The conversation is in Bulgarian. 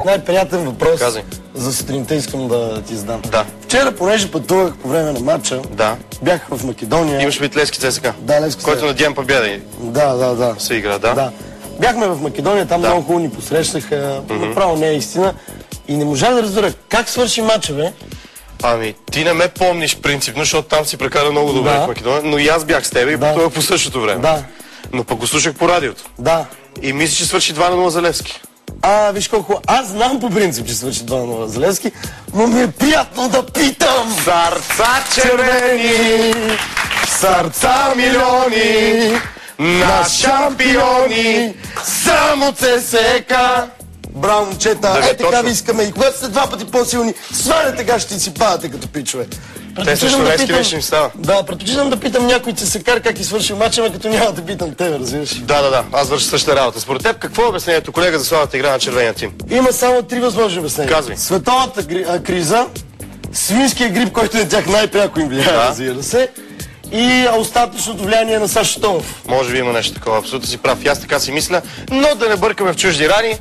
най-приятен въпрос. Казай. За сутринта искам да ти задам. Да. Вчера, понеже пътувах по време на матча, Да. бях в Македония. Имаш вид Левски ЦСКА? Да, Левски Който ЦСКА. надявам победа. Да. Се игра, да? Да. Бяхме в Македония, там много хубаво ни посрещнаха. Направо не е истина. И не можах да разбера как свърши матча, бе. Ами, ти не ме помниш принципно, защото там си прекара много добре в Македония, но и аз бях с тебе и пътувах по същото време. Да. Но пък го слушах по радиото. Да. И мисля, че свърши 2-0 за Левски. Виж колко... Аз знам по принцип, че свърши 2-0 за Левски, но ми е приятно да питам. Сърца червени, сърца милиони, на шампиони, само ЦСКА. Браво, момчета! Да, Така точно. ви искаме. И когато сте два пъти по-силни, сваляте гащите и си падате като пичове. Те също Левски вече им става. Да, предпочитам да питам някой ЦСКА как ти свършил матча, но като няма да питам тебе, разбираш. Да. Аз върша същата работа. Според теб, какво е обяснението, колега, за славната игра на червения тим? Има само 3 възможни обяснения. Казвай. Световната криза, свинския грип, който на тях най-пряко им влияе, разбира се, и остатъчното влияние на Сашо Томов. Може би има нещо такова. Абсолютно си прав. И аз така си мисля, но да не бъркаме в чужди рани.